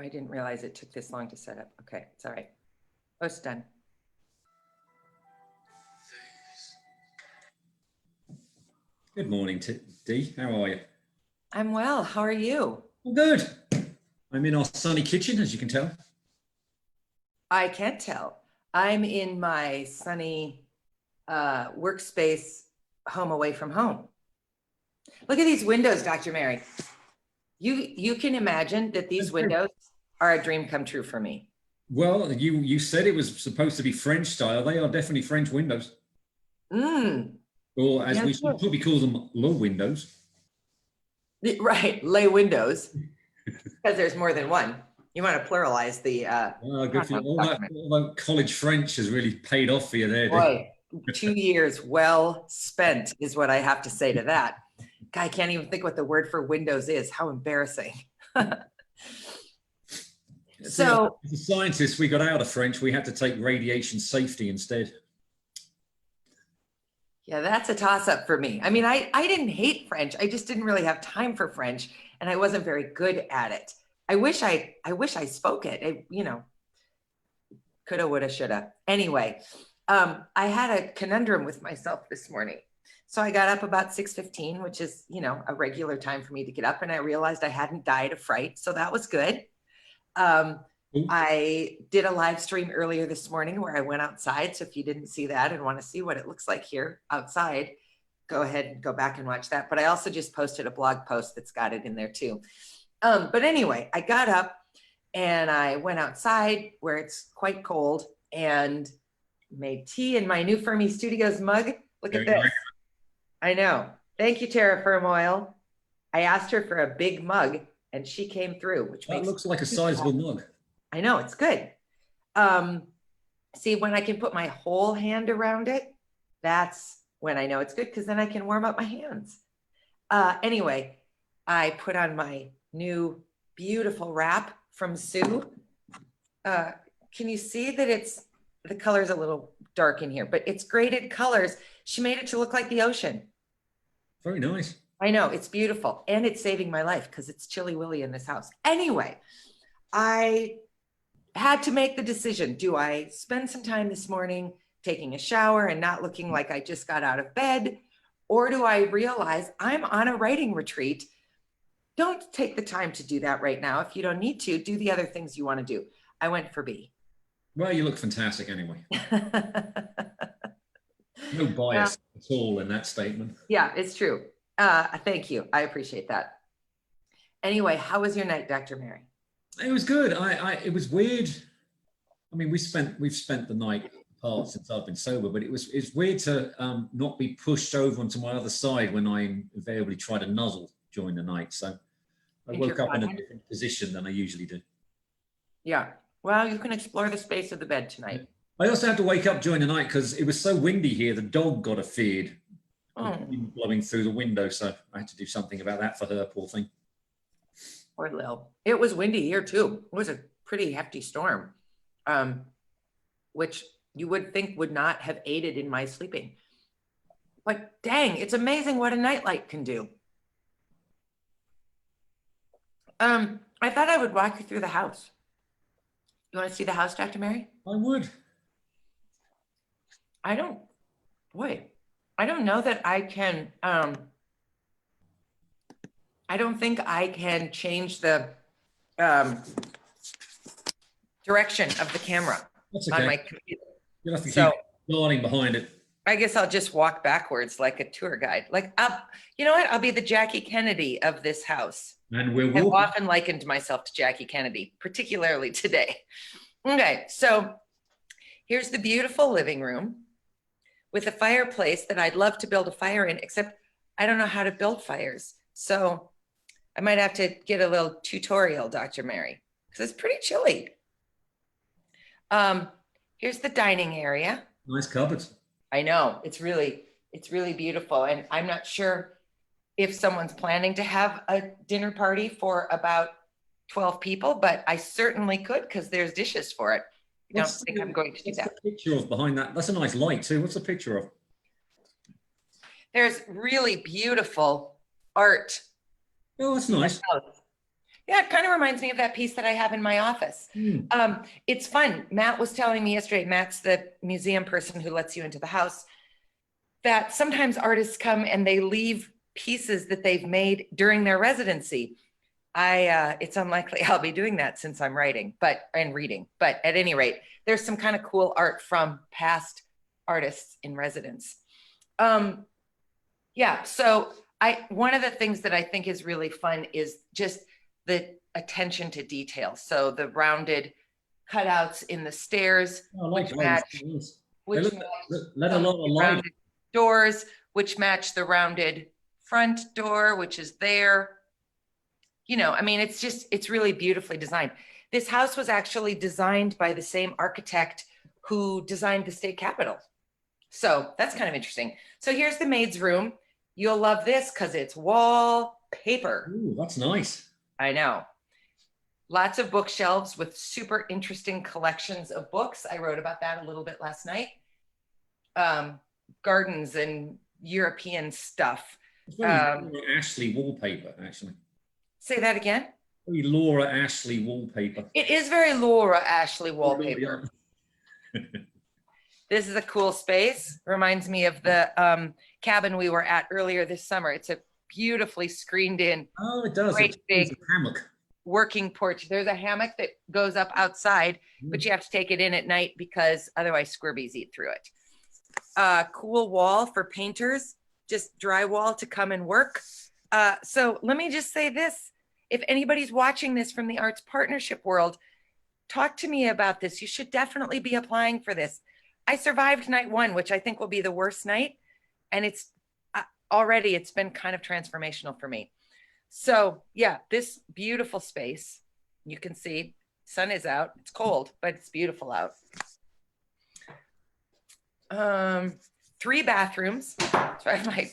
I didn't realize it took this long to set up. Okay, it's all right. Oh, it's done. Good morning, Dee. How are you? I'm well. How are you? Well, good. I'm in our sunny kitchen, as you can tell. I can't tell. I'm in my sunny workspace home away from home. Look at these windows, Dr. Mary. You can imagine that these windows are a dream come true for me. Well, you said it was supposed to be French style. They are definitely French windows. Or as we should probably call them, low windows. Right, lay windows, because there's more than one. You want to pluralize the good for you. All that college French has really paid off for you there, Boy, 2 years well spent is what I have to say to that. I can't even think what the word for windows is. How embarrassing. So as a scientist, we got out of French. We had to take radiation safety instead. Yeah, that's a toss-up for me. I mean, I didn't hate French. I just didn't really have time for French, and I wasn't very good at it. I wish I spoke it. Coulda, woulda, shoulda. Anyway, I had a conundrum with myself this morning. So I got up about 6:15, which is, a regular time for me to get up, and I realized I hadn't died of fright, so that was good. I did a live stream earlier this morning where I went outside. So if you didn't see that and want to see what it looks like here outside, go ahead and go back and watch that. But I also just posted a blog post that's got it in there too. But anyway, I got up and I went outside where it's quite cold and made tea in my new Fermi Studios mug. Look at this. I know. Thank you, Terra Firm Oil. I asked her for a big mug and she came through, which looks like a sizable mug. I know, it's good. See, when I can put my whole hand around it, that's when I know it's good, because then I can warm up my hands. Anyway, I put on my new beautiful wrap from Sue. Can you see that the color's a little dark in here, but it's graded colors. She made it to look like the ocean. Very nice. I know, it's beautiful. And it's saving my life because it's chilly willy in this house. Anyway, I had to make the decision. Do I spend some time this morning taking a shower and not looking like I just got out of bed? Or do I realize I'm on a writing retreat? Don't take the time to do that right now. If you don't need to, do the other things you want to do. I went for B. Well, you look fantastic anyway. No bias at all in that statement. Yeah, it's true. Thank you. I appreciate that. Anyway, how was your night, Dr. Mary? It was good. It was weird. I mean, we've spent the night apart since I've been sober, but it's weird to not be pushed over onto my other side when I invariably try to nuzzle during the night. So I woke up in a different position than I usually do. Yeah. Well, you can explore the space of the bed tonight. I also had to wake up during the night because it was so windy here. The dog got a feared blowing through the window, so I had to do something about that for her, poor thing. Poor Lil. It was windy here too. It was a pretty hefty storm, which you would think would not have aided in my sleeping. But dang, it's amazing what a nightlight can do. I thought I would walk you through the house. You want to see the house, Dr. Mary? I would. I don't know that I can, I don't think I can change the direction of the camera on my computer. You'll have to keep nodding behind it. I guess I'll just walk backwards like a tour guide. You know what? I'll be the Jackie Kennedy of this house. And I've often likened myself to Jackie Kennedy, particularly today. Okay, so here's the beautiful living room with a fireplace that I'd love to build a fire in, except I don't know how to build fires. So I might have to get a little tutorial, Dr. Mary, because it's pretty chilly. Here's the dining area. Nice cupboards. I know, it's really beautiful. And I'm not sure if someone's planning to have a dinner party for about 12 people, but I certainly could because there's dishes for it. I don't think I'm going to do that. What's the picture of behind that? That's a nice light too. What's the picture of? There's really beautiful art. Oh, that's nice. Yeah, it kind of reminds me of that piece that I have in my office. It's fun. Matt was telling me yesterday, Matt's the museum person who lets you into the house, that sometimes artists come and they leave pieces that they've made during their residency. It's unlikely I'll be doing that since I'm writing, and reading. But at any rate, there's some kind of cool art from past artists in residence. Yeah, so one of the things that I think is really fun is just the attention to detail. So the rounded cutouts in the stairs, I like which those. match, Yes. They which look, match let a some lot of light. rounded doors, which match the rounded front door, which is there. You know, I mean, it's really beautifully designed. This house was actually designed by the same architect who designed the state capitol. So that's kind of interesting. So here's the maid's room. You'll love this because it's wallpaper. Ooh, that's nice. I know. Lots of bookshelves with super interesting collections of books. I wrote about that a little bit last night. Gardens and European stuff. It's very Laura Ashley wallpaper, actually. Say that again. Very Laura Ashley wallpaper. It is very Laura Ashley wallpaper. This is a cool space. Reminds me of the cabin we were at earlier this summer. It's a beautifully screened in. Oh, it does. Great big a hammock. Working porch. There's a hammock that goes up outside, but you have to take it in at night because otherwise squirbies eat through it. Cool wall for painters, just drywall to come and work. So let me just say this. If anybody's watching this from the arts partnership world, talk to me about this. You should definitely be applying for this. I survived night one, which I think will be the worst night. And it's been kind of transformational for me. So yeah, this beautiful space, you can see sun is out. It's cold, but it's beautiful out. 3 bathrooms. So I have my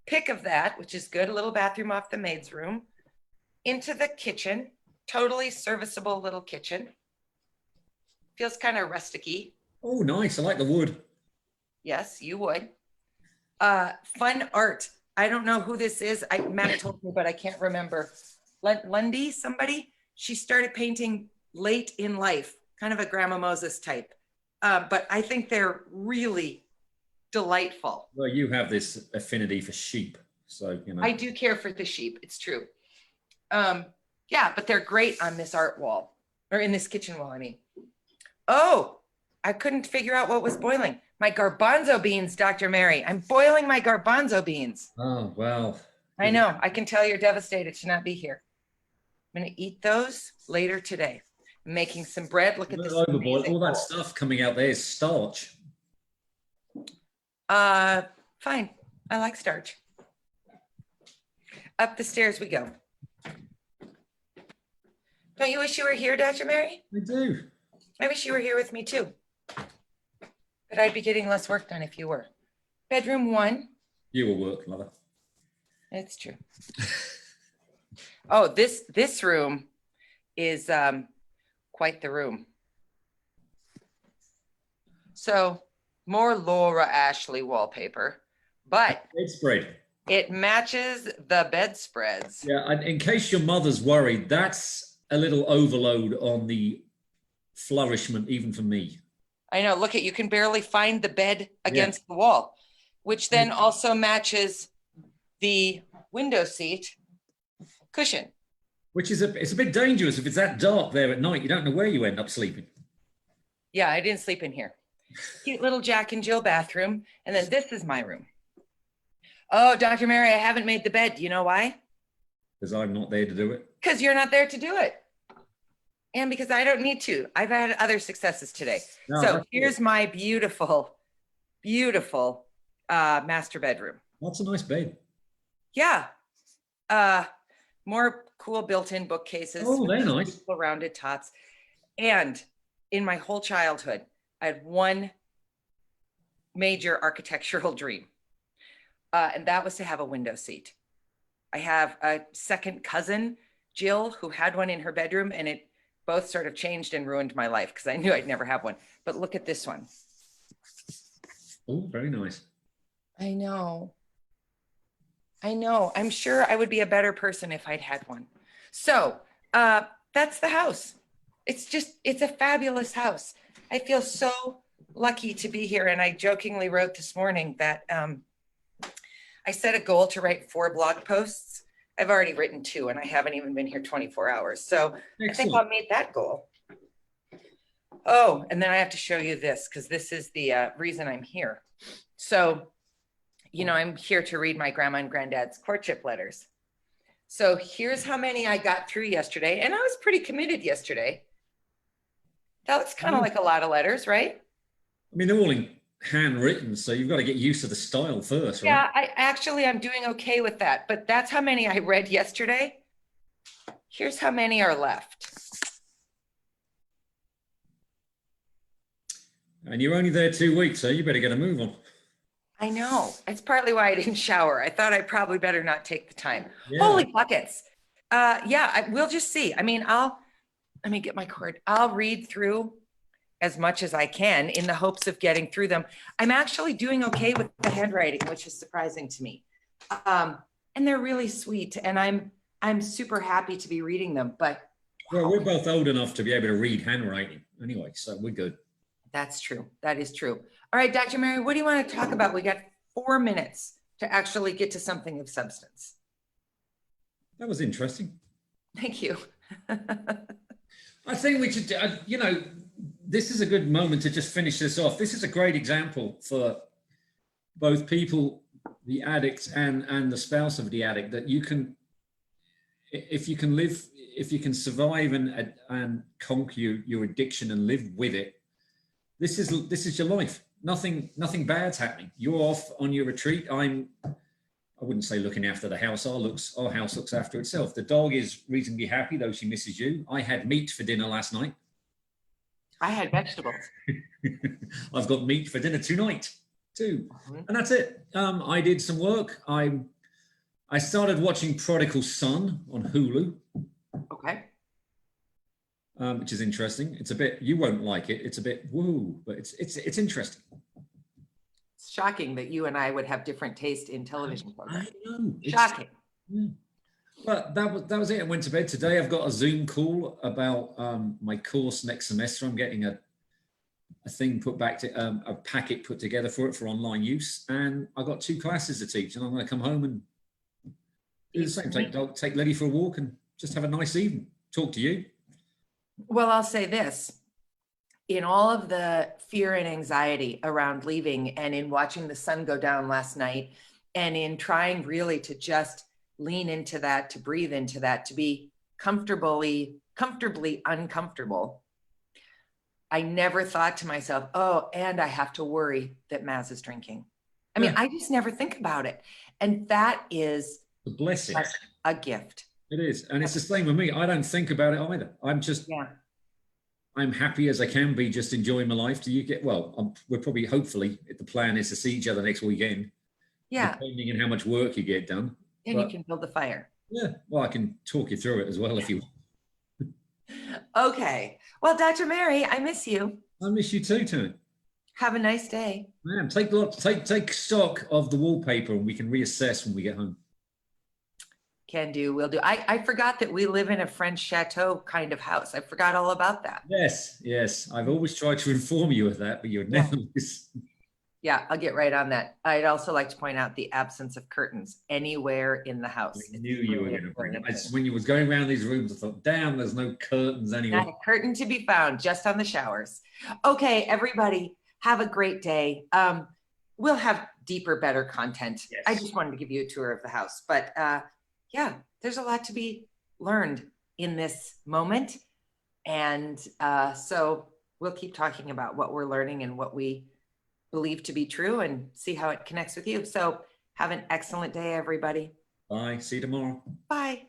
pick of that, which is good. A little bathroom off the maid's room. Into the kitchen, totally serviceable little kitchen. Feels kind of rustic-y. Oh, nice. I like the wood. Yes, you would. Fun art. I don't know who this is. Matt told me, but I can't remember. Lundy, somebody? She started painting late in life, kind of a Grandma Moses type. But I think they're really delightful. Well, you have this affinity for sheep, so, you know. I do care for the sheep. It's true. Yeah, but they're great on this art wall, or in this kitchen wall, I mean. Oh, I couldn't figure out what was boiling. My garbanzo beans, Dr. Mary. I'm boiling my garbanzo beans. Oh, well. I know. I can tell you're devastated to not be here. I'm going to eat those later today. I'm making some bread. Look at this. All that stuff coming out there is starch. Fine. I like starch. Up the stairs we go. Don't you wish you were here, Dr. Mary? I do. I wish you were here with me too. But I'd be getting less work done if you were. Bedroom 1. You will work, mother. It's true. Oh, this room is quite the room. So more Laura Ashley wallpaper, but bedspread. It matches the bedspreads. Yeah, and in case your mother's worried, that's a little overload on the flourishment, even for me. I know. Look, you can barely find the bed against the wall, which then also matches the window seat cushion. Which is it's a bit dangerous if it's that dark there at night. You don't know where you end up sleeping. Yeah, I didn't sleep in here. Cute little Jack and Jill bathroom. And then this is my room. Oh, Dr. Mary, I haven't made the bed. Do you know why? Because I'm not there to do it. Because you're not there to do it. And because I don't need to. I've had other successes today. No, so here's my beautiful, beautiful master bedroom. That's a nice bed. Yeah. More cool built-in bookcases. Oh, they're nice. Rounded tops. And in my whole childhood, I had one major architectural dream. And that was to have a window seat. I have a second cousin, Jill, who had one in her bedroom, and it both sort of changed and ruined my life because I knew I'd never have one. But look at this one. Oh, very nice. I know. I know. I'm sure I would be a better person if I'd had one. So That's the house. It's a fabulous house. I feel so lucky to be here. And I jokingly wrote this morning that I set a goal to write 4 blog posts. I've already written 2 and I haven't even been here 24 hours. So I think I'll meet that goal. Oh, and then I have to show you this because this is the reason I'm here. So, you know, I'm here to read my grandma and granddad's courtship letters. So here's how many I got through yesterday. And I was pretty committed yesterday. That looks kind of like a lot of letters, right? I mean, they're all in handwritten, so you've got to get used to the style first, right? Yeah, I'm doing okay with that. But that's how many I read yesterday. Here's how many are left. And you're only there 2 weeks, so you better get a move on. I know. It's partly why I didn't shower. I thought I probably better not take the time. Yeah. Holy buckets. We'll just see. I mean, let me get my cord. I'll read through as much as I can in the hopes of getting through them. I'm actually doing okay with the handwriting, which is surprising to me. And they're really sweet. And I'm super happy to be reading them, but. Well, we're both old enough to be able to read handwriting anyway, so we're good. That's true. That is true. All right, Dr. Mary, what do you want to talk about? We got 4 minutes to actually get to something of substance. That was interesting. Thank you. I think we should, you know, this is a good moment to just finish this off. This is a great example for both people, the addict and the spouse of the addict, that you can, if you can survive and conquer your addiction and live with it, this is your life. Nothing bad's happening. You're off on your retreat. I wouldn't say looking after the house. Our house looks after itself. The dog is reasonably happy, though she misses you. I had meat for dinner last night. I had vegetables. I've got meat for dinner tonight too. And that's it. I did some work. I started watching Prodigal Son on Hulu. Okay. Which is interesting. It's a bit, you won't like it. It's a bit woo, but it's interesting. It's shocking that you and I would have different taste in television programs. I know. Shocking. But that was it. I went to bed today. I've got a Zoom call about my course next semester. I'm getting a thing put back to a packet put together for it for online use, and I've got 2 classes to teach, and I'm going to come home and do the same. Take Letty for a walk and just have a nice evening. Talk to you. Well, I'll say this. In all of the fear and anxiety around leaving and in watching the sun go down last night and in trying really to just lean into that, to breathe into that, to be comfortably uncomfortable, I never thought to myself, oh, and I have to worry that Maz is drinking. I mean, I just never think about it. And that is a blessing, a gift. It is. And it's the same with me. I don't think about it either. I'm just, I'm happy as I can be, just enjoying my life. Do you get, we're probably, hopefully, the plan is to see each other next weekend. Yeah. Depending on how much work you get done. And you can build the fire. Yeah. Well, I can talk you through it as well if you want. Okay. Well, Dr. Mary, I miss you. I miss you too, Tony. Have a nice day. Man, take stock of the wallpaper and we can reassess when we get home. Can do, will do. I forgot that we live in a French chateau kind of house. I forgot all about that. Yes. I've always tried to inform you of that, but you're never listening. Yeah, I'll get right on that. I'd also like to point out the absence of curtains anywhere in the house. I knew you were going to bring it. When you was going around these rooms, I thought, damn, there's no curtains anywhere. Not a curtain to be found, just on the showers. Okay, everybody, have a great day. We'll have deeper, better content. Yes. I just wanted to give you a tour of the house, but yeah, there's a lot to be learned in this moment. And so we'll keep talking about what we're learning and what we believe to be true and see how it connects with you. So have an excellent day, everybody. Bye. See you tomorrow. Bye.